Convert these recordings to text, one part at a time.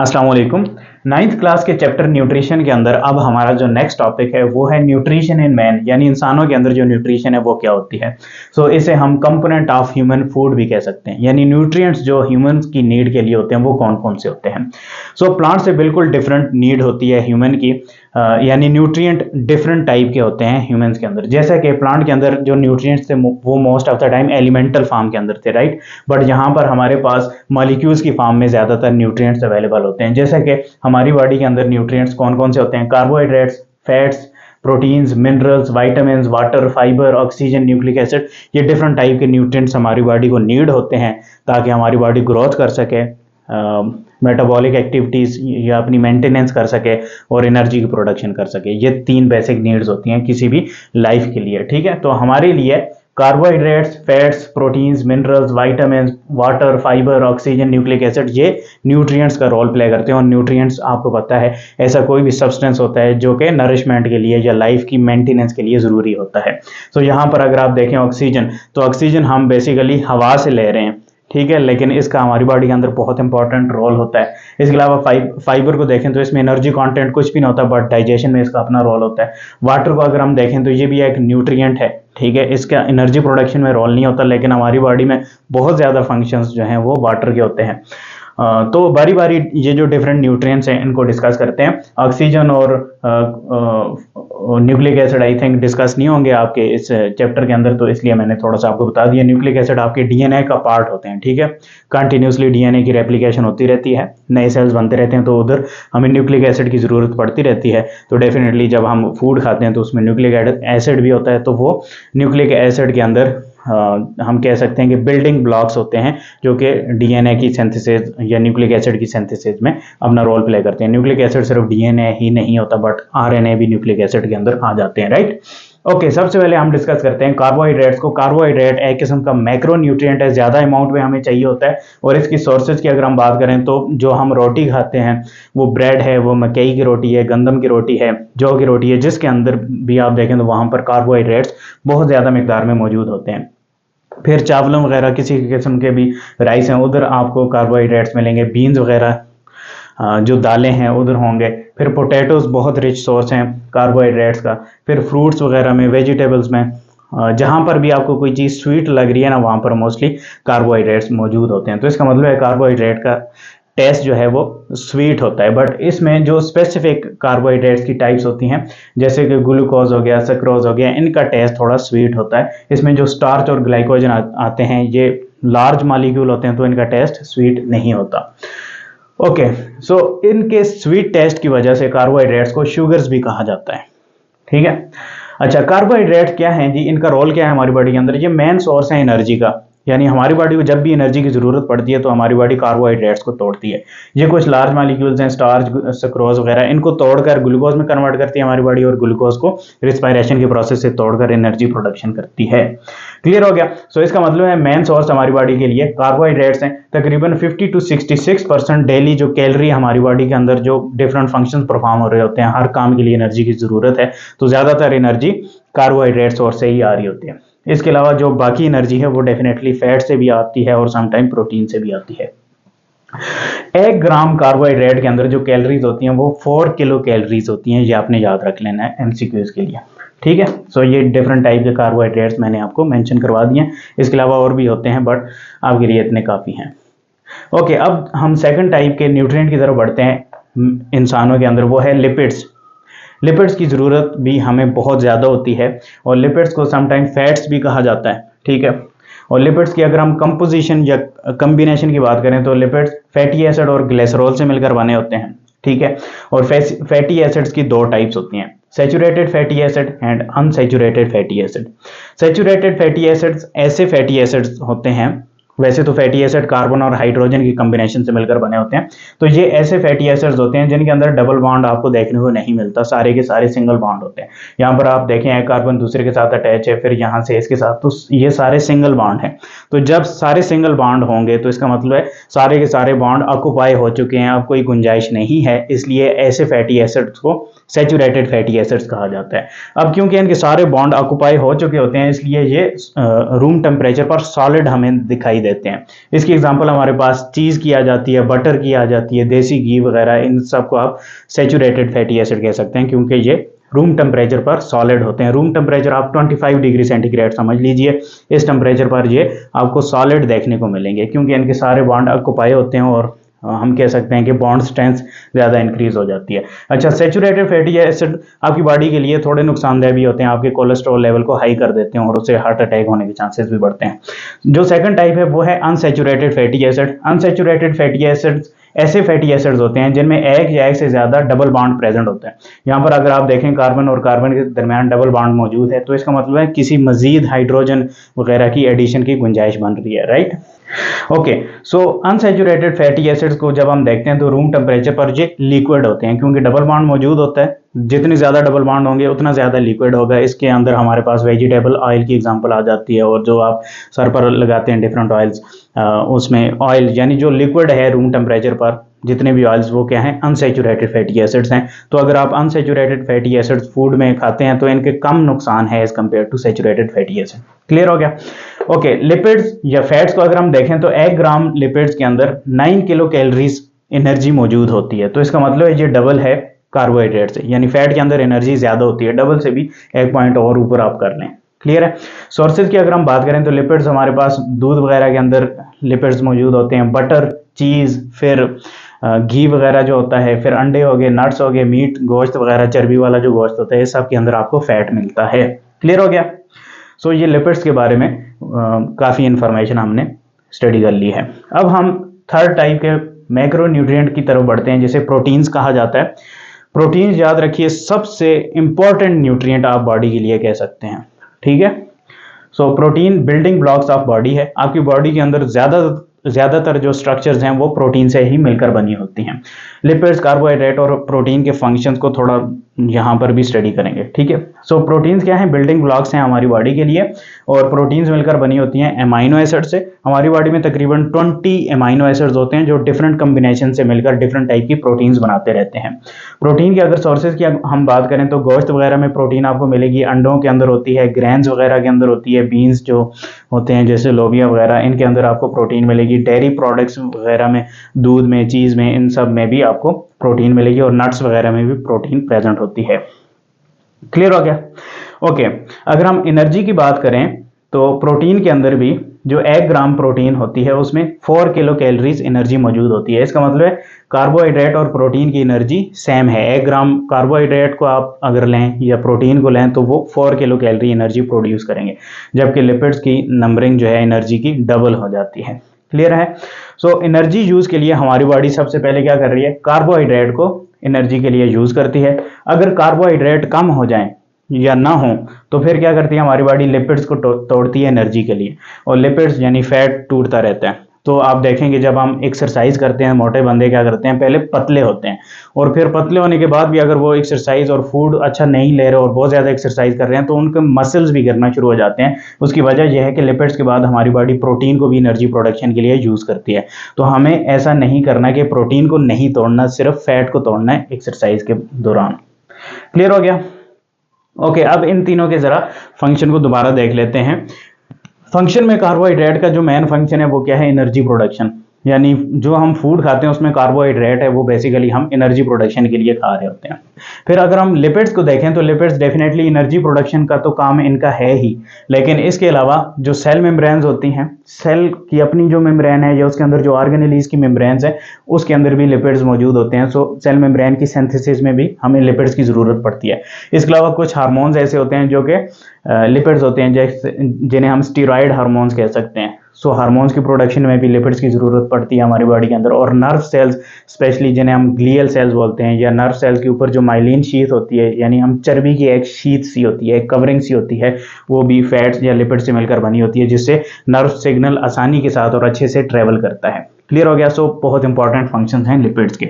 अस्सलाम वालेकुम। Ninth class के चैप्टर न्यूट्रिशन के अंदर अब हमारा जो नेक्स्ट टॉपिक है वो है न्यूट्रिशन इन मैन, यानी इंसानों के अंदर जो न्यूट्रिशन है वो क्या होती है। इसे हम कंपोनेंट ऑफ ह्यूमन फूड भी कह सकते हैं, यानी न्यूट्रिएंट्स जो ह्यूमंस की नीड के लिए होते हैं वो कौन कौन से होते हैं। प्लांट से बिल्कुल डिफरेंट नीड होती है ह्यूमन की, यानी न्यूट्रिएंट डिफरेंट टाइप के होते हैं ह्यूमंस के अंदर। जैसा कि प्लांट के अंदर जो न्यूट्रिएंट्स थे वो most of the time elemental form के अंदर थे, राइट। बट यहाँ पर हमारे पास मॉलिक्यूल्स की फॉर्म में ज्यादातर न्यूट्रिएंट्स अवेलेबल होते हैं। जैसे कि हमारी बॉडी के अंदर न्यूट्रिएंट्स कौन कौन से होते हैं: carbohydrates, fats, proteins, minerals, vitamin, water, fibre, oxygen, nucleic acid. ये डिफरेंट टाइप के न्यूट्रिएंट्स हमारी बॉडी को नीड होते हैं ताकि हमारी बॉडी ग्रोथ कर सके, मेटाबॉलिक एक्टिविटीज या अपनी मेंटेनेंस कर सके और एनर्जी की प्रोडक्शन कर सके। ये तीन बेसिक नीड्स होती हैं किसी भी लाइफ के लिए, ठीक है। तो हमारे लिए carbohydrates, fats, proteins, minerals, vitamin, water, fibre, oxygen, nucleic acid, ये न्यूट्रिएंट्स का रोल प्ले करते हैं। और न्यूट्रिएंट्स आपको पता है ऐसा कोई भी सब्सटेंस होता है जो कि नरिशमेंट के लिए या लाइफ की मेंटेनेंस के लिए ज़रूरी होता है। यहाँ पर अगर आप देखें ऑक्सीजन, तो ऑक्सीजन हम बेसिकली हवा से ले रहे हैं, ठीक है, लेकिन इसका हमारी बॉडी के अंदर बहुत इंपॉर्टेंट रोल होता है। इसके अलावा फाइबर को देखें तो इसमें एनर्जी कंटेंट कुछ भी नहीं होता, बट डाइजेशन में इसका अपना रोल होता है। वाटर को अगर हम देखें तो ये भी एक न्यूट्रिएंट है, ठीक है, इसका एनर्जी प्रोडक्शन में रोल नहीं होता, लेकिन हमारी बॉडी में बहुत ज़्यादा फंक्शंस जो हैं वो वाटर के होते हैं। तो बारी बारी ये जो डिफरेंट न्यूट्रिएंट्स हैं इनको डिस्कस करते हैं। ऑक्सीजन और nucleic acid I think discuss नहीं होंगे आपके इस चैप्टर के अंदर, तो इसलिए मैंने थोड़ा सा आपको बता दिया। न्यूक्लिक एसिड आपके डीएनए का पार्ट होते हैं, ठीक है। कंटिन्यूसली डीएनए की रेप्लिकेशन होती रहती है, नए सेल्स बनते रहते हैं, तो उधर हमें न्यूक्लिक एसिड की ज़रूरत पड़ती रहती है। तो डेफिनेटली जब हम फूड खाते हैं तो उसमें न्यूक्लिक एसिड भी होता है, तो वो न्यूक्लिक एसिड के अंदर हम कह सकते हैं कि बिल्डिंग ब्लॉक्स होते हैं जो कि डीएनए की सिंथेसिस या न्यूक्लिक एसिड की सिंथेसिस में अपना रोल प्ले करते हैं। न्यूक्लिक एसिड सिर्फ डीएनए ही नहीं होता, बट आरएनए भी न्यूक्लिक एसिड के अंदर आ जाते हैं, राइट। ओके, सबसे पहले हम डिस्कस करते हैं कार्बोहाइड्रेट्स को। कार्बोहाइड्रेट एक किस्म का मैक्रो न्यूट्रिएंट है, ज़्यादा अमाउंट में हमें चाहिए होता है। और इसकी सोर्सेज की अगर हम बात करें तो जो हम रोटी खाते हैं वो ब्रेड है, वो मकई की रोटी है, गंदम की रोटी है, जौ की रोटी है, जिसके अंदर भी आप देखें तो वहाँ पर कार्बोहाइड्रेट्स बहुत ज़्यादा मिकदार में मौजूद होते हैं। फिर चावलों वगैरह किसी किस्म के भी राइस हैं, उधर आपको कार्बोहाइड्रेट्स मिलेंगे। बीन्स वगैरह जो दालें हैं उधर होंगे। फिर पोटैटोज बहुत रिच सोर्स हैं कार्बोहाइड्रेट्स का। फिर फ्रूट्स वगैरह में, वेजिटेबल्स में, जहाँ पर भी आपको कोई चीज़ स्वीट लग रही है ना, वहाँ पर मोस्टली कार्बोहाइड्रेट्स मौजूद होते हैं। तो इसका मतलब है कार्बोहाइड्रेट का टेस्ट जो है वो स्वीट होता है। बट इसमें जो स्पेसिफिक कार्बोहाइड्रेट्स की टाइप्स होती हैं, जैसे कि ग्लूकोज हो गया, सक्रोज हो गया, इनका टेस्ट थोड़ा स्वीट होता है। इसमें जो स्टार्च और ग्लाइकोजन आते हैं ये लार्ज मॉलिक्यूल होते हैं, तो इनका टेस्ट स्वीट नहीं होता। ओके, इनके स्वीट टेस्ट की वजह से कार्बोहाइड्रेट्स को शुगर्स भी कहा जाता है, ठीक है। अच्छा, कार्बोहाइड्रेट्स क्या हैं जी, इनका रोल क्या है हमारी बॉडी के अंदर? ये मेन सोर्स है एनर्जी का, यानी हमारी बॉडी को जब भी एनर्जी की ज़रूरत पड़ती है तो हमारी बॉडी कार्बोहाइड्रेट्स को तोड़ती है। ये कुछ लार्ज मॉलिक्यूल्स हैं, स्टार्च, सक्रोज वगैरह, इनको तोड़कर ग्लूकोज में कन्वर्ट करती है हमारी बॉडी, और ग्लूकोज को रिस्पायरेशन के प्रोसेस से तोड़कर एनर्जी प्रोडक्शन करती है। क्लियर हो गया? इसका मतलब है मेन सोर्स हमारी बॉडी के लिए कार्बोहाइड्रेट्स हैं। तकरीबन 50 to 66% डेली जो कैलोरी हमारी बॉडी के अंदर जो डिफरेंट फंक्शंस परफॉर्म हो रहे होते हैं, हर काम के लिए एनर्जी की ज़रूरत है, तो ज़्यादातर एनर्जी कार्बोहाइड्रेट सोर्स से ही आ रही होती है। इसके अलावा जो बाकी एनर्जी है वो डेफिनेटली फैट से भी आती है और समटाइम प्रोटीन से भी आती है। 1 ग्राम कार्बोहाइड्रेट के अंदर जो कैलोरीज होती हैं वो 4 किलो कैलोरीज होती हैं। ये आपने याद रख लेना है एमसीक्यूज के लिए, ठीक है। ये डिफरेंट टाइप के कार्बोहाइड्रेट्स मैंने आपको मेंशन करवा दिए हैं। इसके अलावा और भी होते हैं, बट आपके लिए इतने काफ़ी हैं। ओके, अब हम सेकंड टाइप के न्यूट्रिएंट की तरफ बढ़ते हैं इंसानों के अंदर, वो है लिपिड्स। लिपिड्स की ज़रूरत भी हमें बहुत ज़्यादा होती है, और लिपिड्स को समटाइम फैट्स भी कहा जाता है, ठीक है। और लिपिड्स की अगर हम कंपोजिशन या कम्बिनेशन की बात करें तो लिपिड्स फैटी एसिड और ग्लिसरॉल से मिलकर बने होते हैं, ठीक है। और फैटी एसिड्स की 2 टाइप्स होती हैं, saturated fatty acid and unsaturated fatty acid. Saturated fatty acids ऐसे फैटी एसिड्स होते हैं, वैसे तो फैटी एसिड कार्बन और हाइड्रोजन की कॉम्बिनेशन से मिलकर बने होते हैं, तो ये ऐसे फैटी एसिड्स होते हैं जिनके अंदर डबल बॉन्ड आपको देखने को नहीं मिलता, सारे के सारे सिंगल बॉन्ड होते हैं। यहाँ पर आप देखें एक कार्बन दूसरे के साथ अटैच है, फिर यहाँ से इसके साथ, तो ये सारे सिंगल बॉन्ड हैं। तो जब सारे सिंगल बॉन्ड होंगे तो इसका मतलब है सारे के सारे बॉन्ड ऑक्यूपाई हो चुके हैं, अब कोई गुंजाइश नहीं है, इसलिए ऐसे फैटी एसिड्स को सैचुरेटेड फैटी एसिड्स कहा जाता है। अब क्योंकि इनके सारे बॉन्ड ऑक्युपाई हो चुके होते हैं, इसलिए ये रूम टेम्परेचर पर सॉलिड हमें दिखाई देते हैं। इसकी एग्जांपल हमारे पास चीज़ की आ जाती है, बटर की आ जाती है, देसी घी वगैरह, इन सबको आप सैचुरेटेड फैटी एसिड कह सकते हैं क्योंकि ये रूम टेम्परेचर पर सॉलिड होते हैं। रूम टेम्परेचर आप 25 डिग्री सेंटीग्रेड समझ लीजिए, इस टेम्परेचर पर ये आपको सॉलिड देखने को मिलेंगे क्योंकि इनके सारे बॉन्ड ऑक्युपाई होते हैं और हम कह सकते हैं कि बॉन्ड स्ट्रेंथ ज़्यादा इंक्रीज हो जाती है। अच्छा, सैचुरेटेड फैटी एसिड आपकी बॉडी के लिए थोड़े नुकसानदेह भी होते हैं, आपके कोलेस्ट्रॉल लेवल को हाई कर देते हैं और उससे हार्ट अटैक होने के चांसेस भी बढ़ते हैं। जो सेकंड टाइप है वो है unsaturated fatty acid. Unsaturated fatty acids ऐसे फैटी एसिड्स होते हैं जिनमें एक या एक से ज़्यादा डबल बॉन्ड प्रेजेंट होता है। यहाँ पर अगर आप देखें कार्बन और कार्बन के दरमियान डबल बॉन्ड मौजूद है, तो इसका मतलब है किसी मजीद हाइड्रोजन वगैरह की एडिशन की गुंजाइश बन रही है, राइट। ओके, सो अनसैचुरेटेड फैटी एसिड्स को जब हम देखते हैं तो रूम टेम्परेचर पर ये लिक्विड होते हैं क्योंकि डबल बॉन्ड मौजूद होता है। जितने ज़्यादा डबल बॉन्ड होंगे उतना ज़्यादा लिक्विड होगा। इसके अंदर हमारे पास वेजिटेबल ऑयल की एग्जांपल आ जाती है, और जो आप सर पर लगाते हैं डिफरेंट ऑयल्स, उसमें ऑयल यानी जो लिक्विड है रूम टेम्परेचर पर जितने भी ऑयल्स वो क्या हैं, अनसैचुरेटेड फैटी एसिड्स हैं। तो अगर आप अनसैचुरेटेड फैटी एसिड्स फूड में खाते हैं तो इनके कम नुकसान है as compare to saturated fatty acid. Clear हो गया। ओके, लिपिड्स या फैट्स को अगर हम देखें तो 1 ग्राम लिपिड्स के अंदर 9 किलो कैलोरीज एनर्जी मौजूद होती है। तो इसका मतलब है ये डबल है कार्बोहाइड्रेट से, यानी फैट के अंदर एनर्जी ज्यादा होती है, डबल से भी 1 पॉइंट और ऊपर आप कर लें। क्लियर है। सोर्सेज की अगर हम बात करें तो लिपिड्स हमारे पास दूध वगैरह के अंदर लिपिड्स मौजूद होते हैं, बटर, चीज़, फिर घी वगैरह जो होता है, फिर अंडे हो गए, नट्स हो गए, मीट, गोश्त वगैरह, चर्बी वाला जो गोश्त होता है, सब के अंदर आपको फैट मिलता है। क्लियर हो गया। सो ये लिपिड्स के बारे में काफ़ी इंफॉर्मेशन हमने स्टडी कर ली है। अब हम थर्ड टाइप के मैक्रो न्यूट्रिएंट की तरफ बढ़ते हैं जिसे प्रोटीन्स कहा जाता है। प्रोटीन्स याद रखिए सबसे इंपॉर्टेंट न्यूट्रिएंट आप बॉडी के लिए कह सकते हैं, ठीक है। So protein building blocks of body है। आपकी बॉडी के अंदर ज़्यादातर जो स्ट्रक्चर्स हैं वो प्रोटीन से ही मिलकर बनी होती हैं। लिपिड्स, कार्बोहाइड्रेट और प्रोटीन के फंक्शंस को थोड़ा यहाँ पर भी स्टडी करेंगे, ठीक है। सो प्रोटीन्स क्या हैं, बिल्डिंग ब्लॉक्स हैं हमारी बॉडी के लिए, और प्रोटीन्स मिलकर बनी होती हैं अमाइनो एसिड से। हमारी बॉडी में तकरीबन 20 अमाइनो एसिड्स होते हैं जो डिफरेंट कम्बिनेशन से मिलकर डिफरेंट टाइप की प्रोटीन्स बनाते रहते हैं। प्रोटीन की अगर सोर्सेज की हम बात करें तो गोश्त वगैरह में प्रोटीन आपको मिलेगी, अंडों के अंदर होती है, ग्रेन्स वगैरह के अंदर होती है, बीन्स जो होते हैं जैसे लोबिया वगैरह, इनके अंदर आपको प्रोटीन मिलेगी। डेयरी प्रोडक्ट्स वगैरह में, दूध में, चीज़ में, इन सब में भी आपको प्रोटीन मिलेगी, और नट्स वगैरह में भी प्रोटीन प्रेजेंट होती है। क्लियर हो गया। ओके, अगर हम एनर्जी की बात करें तो प्रोटीन के अंदर भी जो 1 ग्राम प्रोटीन होती है उसमें 4 किलो कैलोरीज एनर्जी मौजूद होती है। इसका मतलब है कार्बोहाइड्रेट और प्रोटीन की एनर्जी सेम है। 1 ग्राम कार्बोहाइड्रेट को आप अगर लें या प्रोटीन को लें तो वो 4 किलो कैलोरी एनर्जी प्रोड्यूस करेंगे, जबकि लिपिड्स की नंबरिंग जो है एनर्जी की डबल हो जाती है। क्लियर है। सो एनर्जी यूज के लिए हमारी बॉडी सबसे पहले क्या कर रही है, कार्बोहाइड्रेट को एनर्जी के लिए यूज करती है। अगर कार्बोहाइड्रेट कम हो जाए या ना हो तो फिर क्या करती है हमारी बॉडी, लिपिड्स को तोड़ती है एनर्जी के लिए, और लिपिड्स यानी फैट टूटता रहता है। तो आप देखेंगे जब हम एक्सरसाइज करते हैं, मोटे बंदे क्या करते हैं, पहले पतले होते हैं, और फिर पतले होने के बाद भी अगर वो एक्सरसाइज और फूड अच्छा नहीं ले रहे और बहुत ज़्यादा एक्सरसाइज कर रहे हैं तो उनके मसल्स भी गिरना शुरू हो जाते हैं। उसकी वजह यह है कि लिपिड्स के बाद हमारी बॉडी प्रोटीन को भी एनर्जी प्रोडक्शन के लिए यूज़ करती है। तो हमें ऐसा नहीं करना कि प्रोटीन को नहीं तोड़ना, सिर्फ फैट को तोड़ना है एक्सरसाइज के दौरान। क्लियर हो गया। ओके, अब इन तीनों के ज़रा फंक्शन को दोबारा देख लेते हैं। फंक्शन में कार्बोहाइड्रेट का जो मेन फंक्शन है वो क्या है, एनर्जी प्रोडक्शन। यानी जो हम फूड खाते हैं उसमें कार्बोहाइड्रेट है, वो बेसिकली हम एनर्जी प्रोडक्शन के लिए खा रहे होते हैं। फिर अगर हम लिपिड्स को देखें तो लिपिड्स डेफिनेटली एनर्जी प्रोडक्शन का तो काम इनका है ही, लेकिन इसके अलावा जो सेल मेम्ब्रेन्स होती हैं, सेल की अपनी जो मेम्ब्रेन है या उसके अंदर जो ऑर्गेनेलीज की मेम्ब्रेन्स है उसके अंदर भी लिपिड्स मौजूद होते हैं। सो सेल मेम्ब्रेन की सिंथेसिस में भी हमें लिपिड्स की ज़रूरत पड़ती है। इसके अलावा कुछ हार्मोन्स ऐसे होते हैं जो कि लिपिड्स होते हैं, जैसे जिन्हें हम स्टीरॉयड हार्मोन्स कह सकते हैं। सो हार्मोन्स की प्रोडक्शन में भी लिपिड्स की ज़रूरत पड़ती है हमारी बॉडी के अंदर। और नर्व सेल्स स्पेशली जिन्हें हम ग्लियल सेल्स बोलते हैं, या नर्व सेल्स के ऊपर जो माइलिन शीथ होती है, यानी हम चर्बी की एक शीथ सी होती है, एक कवरिंग सी होती है, वो भी फैट्स या लिपिड से मिलकर बनी होती है, जिससे नर्व सिग्नल आसानी के साथ और अच्छे से ट्रेवल करता है। क्लियर हो गया। सो बहुत इंपॉर्टेंट फंक्शंस हैं लिपिड्स के।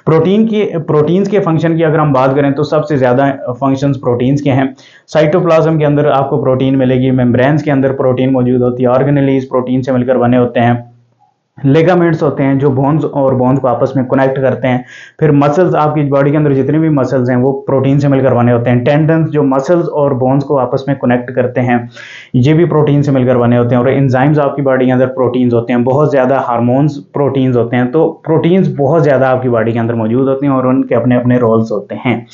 प्रोटीन्स के फंक्शन की अगर हम बात करें तो सबसे ज़्यादा फंक्शंस प्रोटीन्स के हैं। साइटोप्लाज्म के अंदर आपको प्रोटीन मिलेगी, मेम्ब्रेन्स के अंदर प्रोटीन मौजूद होती है, ऑर्गेनेलीज प्रोटीन से मिलकर बने होते हैं, लिगामेंट्स होते हैं जो बोन्स और बोन्स को आपस में कनेक्ट करते हैं। फिर मसल्स, आपकी बॉडी के अंदर जितने भी मसल्स हैं वो प्रोटीन से मिलकर बने होते हैं। टेंडन्स जो मसल्स और बोन्स को आपस में कनेक्ट करते हैं, ये भी प्रोटीन से मिलकर बने होते हैं। और एंजाइम्स आपकी बॉडी के अंदर प्रोटीन्स होते हैं, बहुत ज़्यादा हार्मोन्स प्रोटीन्स होते हैं। तो प्रोटीन्स बहुत ज़्यादा आपकी बॉडी के अंदर मौजूद होते हैं और उनके अपने अपने रोल्स होते हैं।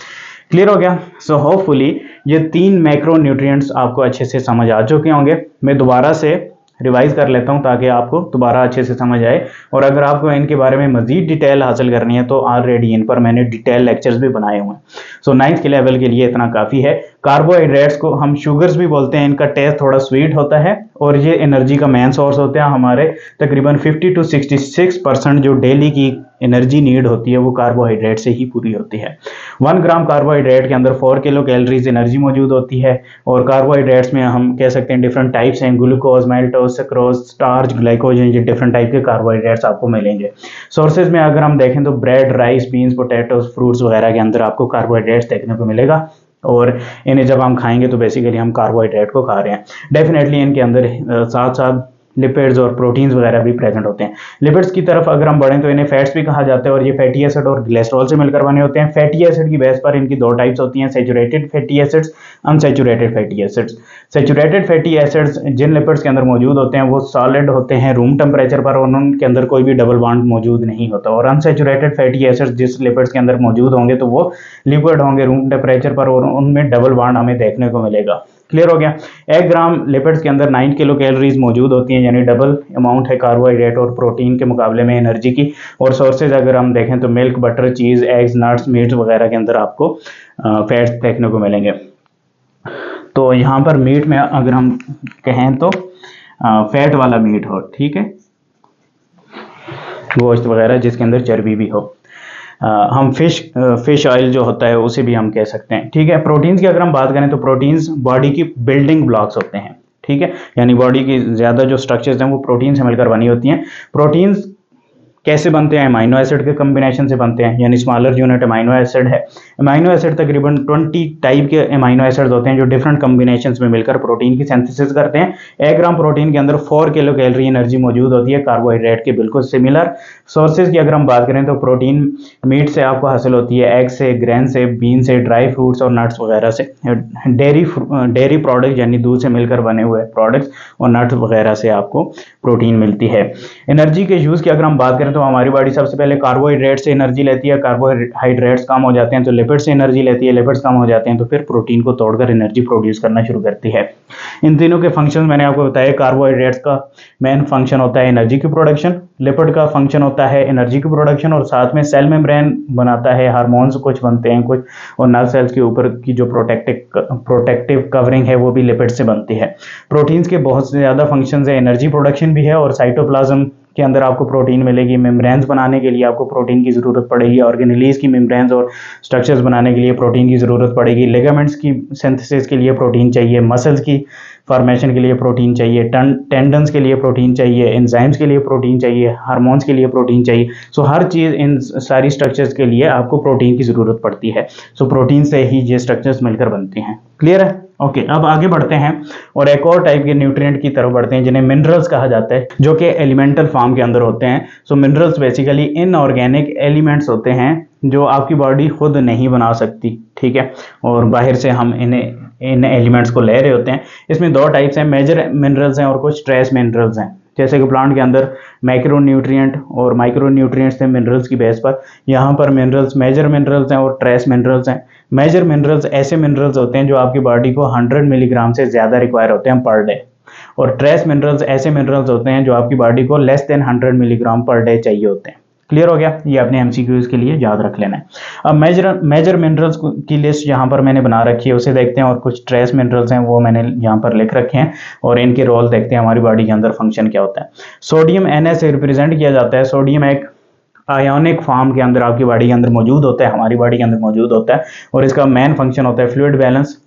क्लियर हो गया? सो होपफुली ये 3 मैक्रो न्यूट्रिएंट्स आपको अच्छे से समझ आ चुके होंगे। मैं दोबारा से रिवाइज कर लेता हूं ताकि आपको दोबारा अच्छे से समझ आए। और अगर आपको इनके बारे में मजीद डिटेल हासिल करनी है तो ऑलरेडी इन पर मैंने डिटेल लेक्चर्स भी बनाए हुए हैं। सो 9th के लेवल के लिए इतना काफ़ी है। कार्बोहाइड्रेट्स को हम शुगर्स भी बोलते हैं, इनका टेस्ट थोड़ा स्वीट होता है और ये एनर्जी का मेन सोर्स होते हैं। हमारे तकरीबन 50 to 66% जो डेली की एनर्जी नीड होती है वो कार्बोहाइड्रेट से ही पूरी होती है। 1 ग्राम कार्बोहाइड्रेट के अंदर 4 किलो कैलोरीज एनर्जी मौजूद होती है। और कार्बोहाइड्रेट्स में हम कह सकते हैं डिफरेंट टाइप्स हैं, ग्लूकोज, माइल्टोज, सक्रोज, स्टार्च, ग्लाइकोजन, ये डिफरेंट टाइप के कार्बोहाइड्रेट्स आपको मिलेंगे। सोर्सेज में अगर हम देखें तो bread, rice, beans, potatoes, fruits वगैरह के अंदर आपको कार्बोहाइड्रेट्स देखने को मिलेगा। और इन्हें जब हम खाएंगे तो बेसिकली हम कार्बोहाइड्रेट को खा रहे हैं। डेफिनेटली इनके अंदर साथ साथ लिपिड्स और प्रोटीन्स वगैरह भी प्रेजेंट होते हैं। लिपिड्स की तरफ अगर हम बढ़ें तो इन्हें फैट्स भी कहा जाता है और ये फैटी एसिड और ग्लिसरॉल से मिलकर बने होते हैं। फैटी एसिड की बेस पर इनकी 2 टाइप्स होती हैं, saturated fatty acids, unsaturated fatty acids. Saturated fatty acids जिन लिपिड्स के अंदर मौजूद होते हैं वो सॉलिड होते हैं रूम टेम्परेचर पर और उनके अंदर कोई भी डबल बॉन्ड मौजूद नहीं होता। और अनसैचुरेटेड फैटी एसिड्स जिस लिपिड्स के अंदर मौजूद होंगे तो वो लिक्विड होंगे रूम टेम्परेचर पर और उनमें डबल बॉन्ड हमें देखने को मिलेगा। क्लियर हो गया? 1 ग्राम लिपिड्स के अंदर 9 किलो कैलोरीज मौजूद होती हैं, यानी डबल अमाउंट है कार्बोहाइड्रेट और प्रोटीन के मुकाबले में एनर्जी की। और सोर्सेज अगर हम देखें तो मिल्क, बटर, चीज़, एग्स, नट्स, मीट्स वगैरह के अंदर आपको फैट्स देखने को मिलेंगे। तो यहाँ पर मीट में अगर हम कहें तो फैट वाला मीट हो, ठीक है, गोश्त वगैरह जिसके अंदर चर्बी भी हो। हम फिश ऑयल जो होता है उसे भी हम कह सकते हैं, ठीक है। प्रोटीन्स की अगर हम बात करें तो प्रोटीन्स बॉडी की बिल्डिंग ब्लॉक्स होते हैं, ठीक है, यानी बॉडी की ज़्यादा जो स्ट्रक्चर्स हैं वो प्रोटीन से मिलकर बनी होती हैं। प्रोटीन्स कैसे बनते हैं? अमाइनो एसिड के कम्बिनेशन से बनते हैं, यानी स्मॉलर यूनिट अमाइनो एसिड है। अमाइनो एसिड तकरीबन 20 टाइप के अमाइनो एसिड्स होते हैं जो डिफरेंट कम्बिनेशंस में मिलकर प्रोटीन की सिंथेसिस करते हैं। 1 ग्राम प्रोटीन के अंदर 4 किलो कैलोरी एनर्जी मौजूद होती है, कार्बोहाइड्रेट के बिल्कुल सिमिलर। सोर्सेज की अगर हम बात करें तो प्रोटीन मीट से आपको हासिल होती है, एग से, ग्रेन से, बीन से, ड्राई फ्रूट्स और नट्स वगैरह से। डेयरी प्रोडक्ट यानी दूध से मिलकर बने हुए प्रोडक्ट्स और नट्स वगैरह से आपको प्रोटीन मिलती है। एनर्जी के यूज़ की अगर हम बात करें तो हमारी बॉडी सबसे पहले कार्बोहाइड्रेट से एनर्जी लेती है, कार्बोहाइड्रेट्स कम हो जाते हैं तो लिपिड से एनर्जी लेती है, लिपिड्स कम हो जाते हैं तो फिर प्रोटीन को तोड़कर एनर्जी प्रोड्यूस करना शुरू करती है। इन तीनों के फंक्शन मैंने आपको बताया। कार्बोहाइड्रेट्स का मेन फंक्शन होता है एनर्जी की प्रोडक्शन, लिपिड का फंक्शन होता है एनर्जी की प्रोडक्शन और साथ में सेल मेम्ब्रेन बनाता है, हार्मोन्स कुछ बनते हैं कुछ, और नर्व सेल्स के ऊपर की जो प्रोटेक्टिव कवरिंग है वो भी लिपिड से बनती है। प्रोटीन्स के बहुत से ज़्यादा फंक्शंस है, एनर्जी प्रोडक्शन भी है और साइटोप्लाज्म के अंदर आपको प्रोटीन मिलेगी। मेम्ब्रेन्स बनाने के लिए आपको प्रोटीन की ज़रूरत पड़ेगी, ऑर्गेनेलीज की मेम्ब्रेन्स और स्ट्रक्चर्स बनाने के लिए प्रोटीन की ज़रूरत पड़ेगी, लिगामेंट्स की सिंथेसिस के लिए प्रोटीन चाहिए, मसल्स की फॉर्मेशन के लिए प्रोटीन चाहिए, टेंडन्स के लिए प्रोटीन चाहिए, एंजाइम्स के लिए प्रोटीन चाहिए, हार्मोन्स के लिए प्रोटीन चाहिए। सो हर चीज़ इन सारी स्ट्रक्चर्स के लिए आपको प्रोटीन की ज़रूरत पड़ती है। सो प्रोटीन से ही ये स्ट्रक्चर्स मिलकर बनते हैं। क्लियर है? ओके, अब आगे बढ़ते हैं और एक और टाइप के न्यूट्रिएंट की तरफ बढ़ते हैं जिन्हें मिनरल्स कहा जाता है, जो कि एलिमेंटल फॉर्म के अंदर होते हैं। सो मिनरल्स बेसिकली इनऑर्गेनिक एलिमेंट्स होते हैं जो आपकी बॉडी खुद नहीं बना सकती, ठीक है, और बाहर से हम इन एलिमेंट्स को ले रहे होते हैं। इसमें 2 टाइप्स हैं, मेजर मिनरल्स हैं और कुछ ट्रेस मिनरल्स हैं। जैसे कि प्लांट के अंदर मैक्रो न्यूट्रिएंट और माइक्रो न्यूट्रिएंट्स थे मिनरल्स की बेस पर, यहाँ पर मिनरल्स मेजर मिनरल्स हैं और ट्रेस मिनरल्स हैं। मेजर मिनरल्स ऐसे मिनरल्स होते हैं जो आपकी बॉडी को 100 मिलीग्राम से ज़्यादा रिक्वायर होते हैं पर डे, और ट्रेस मिनरल्स ऐसे मिनरल्स होते हैं जो आपकी बॉडी को less than 100 milligram per day चाहिए होते हैं। क्लियर हो गया? ये अपने एमसीक्यूज के लिए याद रख लेना है। अब मेजर मिनरल्स की लिस्ट यहाँ पर मैंने बना रखी है, उसे देखते हैं, और कुछ ट्रेस मिनरल्स हैं वो मैंने यहाँ पर लिख रखे हैं और इनके रोल देखते हैं हमारी बॉडी के अंदर फंक्शन क्या होता है। सोडियम Na से रिप्रेजेंट किया जाता है। सोडियम एक आयोनिक फॉर्म के अंदर आपकी बॉडी के अंदर मौजूद होता है, हमारी बॉडी के अंदर मौजूद होता है, और इसका मेन फंक्शन होता है फ्लूइड बैलेंस।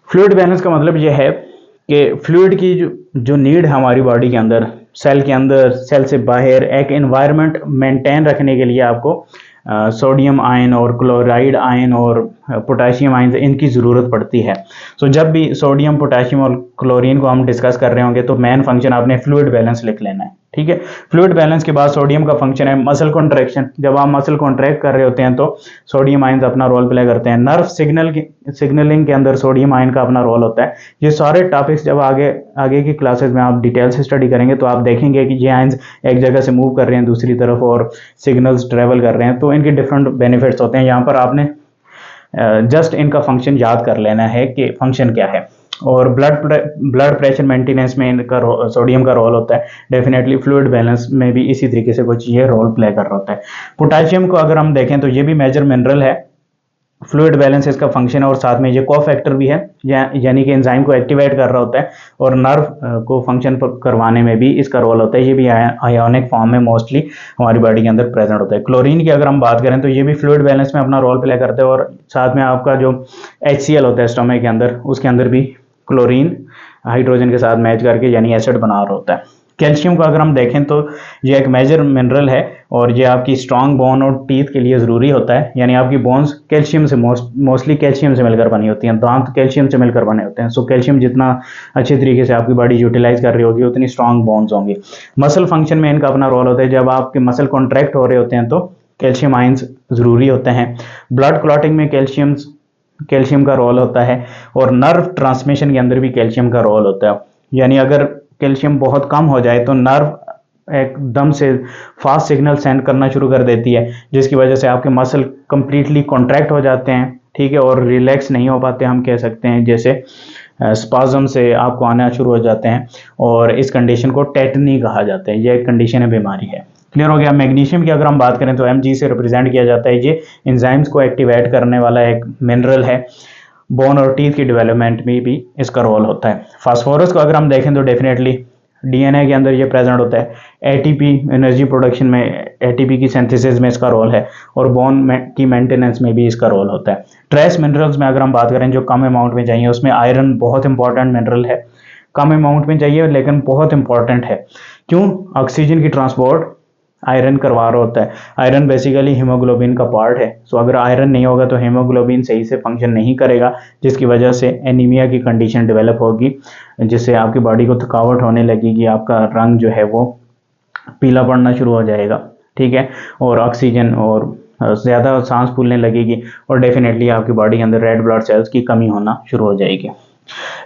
फ्लूइड बैलेंस का मतलब यह है कि फ्लूइड की जो नीड है हमारी बॉडी के अंदर, सेल के अंदर, सेल से बाहर, एक एनवायरनमेंट मेंटेन रखने के लिए आपको सोडियम आयन और क्लोराइड आयन और पोटाशियम आयन इनकी ज़रूरत पड़ती है। सो जब भी सोडियम, पोटाशियम और क्लोरीन को हम डिस्कस कर रहे होंगे तो मेन फंक्शन आपने फ्लूइड बैलेंस लिख लेना है। ठीक है। फ्लूइड बैलेंस के बाद सोडियम का फंक्शन है मसल कॉन्ट्रैक्शन। जब आप मसल कॉन्ट्रैक्ट कर रहे होते हैं तो सोडियम आयंस अपना रोल प्ले करते हैं। नर्व सिग्नलिंग के अंदर सोडियम आयन का अपना रोल होता है। ये सारे टॉपिक्स जब आगे की क्लासेस में आप डिटेल से स्टडी करेंगे तो आप देखेंगे कि ये आयंस एक जगह से मूव कर रहे हैं दूसरी तरफ और सिग्नल्स ट्रेवल कर रहे हैं, तो इनके डिफरेंट बेनिफिट्स होते हैं। यहाँ पर आपने जस्ट इनका फंक्शन याद कर लेना है कि फंक्शन क्या है। और ब्लड प्रेशर मेंटेनेंस में इनका सोडियम का रोल होता है। डेफिनेटली फ्लूइड बैलेंस में भी इसी तरीके से कुछ ये रोल प्ले कर रहा होता है। पोटेशियम को अगर हम देखें तो ये भी मेजर मिनरल है। फ्लूइड बैलेंस इसका फंक्शन है और साथ में ये कोफैक्टर भी है, यानी कि एंजाइम को एक्टिवेट कर रहा होता है और नर्व को फंक्शन करवाने में भी इसका रोल होता है। ये भी आयोनिक फॉर्म में मोस्टली हमारी बॉडी के अंदर प्रेजेंट होता है। क्लोरीन की अगर हम बात करें तो ये भी फ्लूइड बैलेंस में अपना रोल प्ले करते हैं और साथ में आपका जो HCl होता है स्टमक के अंदर, उसके अंदर भी क्लोरीन हाइड्रोजन के साथ मैच करके यानी एसिड बना रहा होता है। कैल्शियम को अगर हम देखें तो ये एक मेजर मिनरल है और ये आपकी स्ट्रांग बोन और टीथ के लिए ज़रूरी होता है, यानी आपकी बोन्स कैल्शियम से मोस्टली कैल्शियम से मिलकर बनी होती हैं, दांत कैल्शियम से मिलकर बने होते हैं। सो कैल्शियम जितना अच्छे तरीके से आपकी बॉडी यूटिलाइज कर रही होगी उतनी स्ट्रांग बोन्स होंगी। मसल फंक्शन में इनका अपना रोल होता है। जब आपके मसल कॉन्ट्रैक्ट हो रहे होते हैं तो कैल्शियम आयंस ज़रूरी होते हैं। ब्लड क्लॉटिंग में कैल्शियम का रोल होता है और नर्व ट्रांसमिशन के अंदर भी कैल्शियम का रोल होता है। यानी अगर कैल्शियम बहुत कम हो जाए तो नर्व एकदम से फास्ट सिग्नल सेंड करना शुरू कर देती है, जिसकी वजह से आपके मसल कंप्लीटली कॉन्ट्रैक्ट हो जाते हैं, ठीक है, और रिलैक्स नहीं हो पाते, हम कह सकते हैं जैसे स्पाज्म से आपको आना शुरू हो जाते हैं और इस कंडीशन को टेटनी कहा जाता है। यह एक कंडीशन है, बीमारी है। क्लियर हो गया। मैग्नीशियम की अगर हम बात करें तो Mg से रिप्रेजेंट किया जाता है। ये एंजाइम्स को एक्टिवेट करने वाला एक मिनरल है। बोन और टीथ की डेवलपमेंट में भी इसका रोल होता है। फास्फोरस को अगर हम देखें तो डेफिनेटली DNA के अंदर ये प्रेजेंट होता है। ATP एनर्जी प्रोडक्शन में, ATP की सिंथेसिस में इसका रोल है और बोन की मेंटेनेंस में भी इसका रोल होता है। ट्रेस मिनरल्स में अगर हम बात करें जो कम अमाउंट में चाहिए, उसमें आयरन बहुत इंपॉर्टेंट मिनरल है। कम अमाउंट में चाहिए लेकिन बहुत इंपॉर्टेंट है। क्यों? ऑक्सीजन की ट्रांसपोर्ट आयरन करवा रहा होता है। आयरन बेसिकली हीमोग्लोबिन का पार्ट है। सो अगर आयरन नहीं होगा तो हीमोग्लोबिन सही से फंक्शन नहीं करेगा, जिसकी वजह से एनीमिया की कंडीशन डेवलप होगी, जिससे आपकी बॉडी को थकावट होने लगेगी, आपका रंग जो है वो पीला पड़ना शुरू हो जाएगा, ठीक है, और ऑक्सीजन और ज़्यादा सांस फूलने लगेगी और डेफिनेटली आपकी बॉडी के अंदर रेड ब्लड सेल्स की कमी होना शुरू हो जाएगी।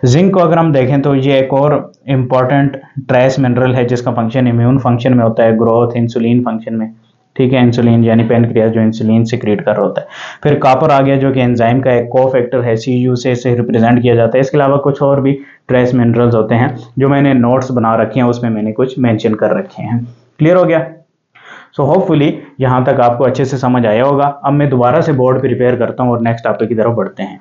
जिंक को अगर हम देखें तो ये एक और इम्पॉर्टेंट ट्रेस मिनरल है जिसका फंक्शन इम्यून फंक्शन में होता है, ग्रोथ, इंसुलिन फंक्शन में, ठीक है। इंसुलिन यानी पेनक्रियास जो इंसुलिन सिक्रीट कर रहा होता है। फिर कॉपर आ गया जो कि एंजाइम का एक कोफैक्टर है, Cu से इसे रिप्रेजेंट किया जाता है। इसके अलावा कुछ और भी ट्रेस मिनरल्स होते हैं जो मैंने नोट्स बना रखे हैं, उसमें मैंने कुछ मेंशन कर रखे हैं। क्लियर हो गया। सो होपफुली यहाँ तक आपको अच्छे से समझ आया होगा। अब मैं दोबारा से बोर्ड प्रिपेयर करता हूँ और नेक्स्ट टॉपिक की तरफ बढ़ते हैं।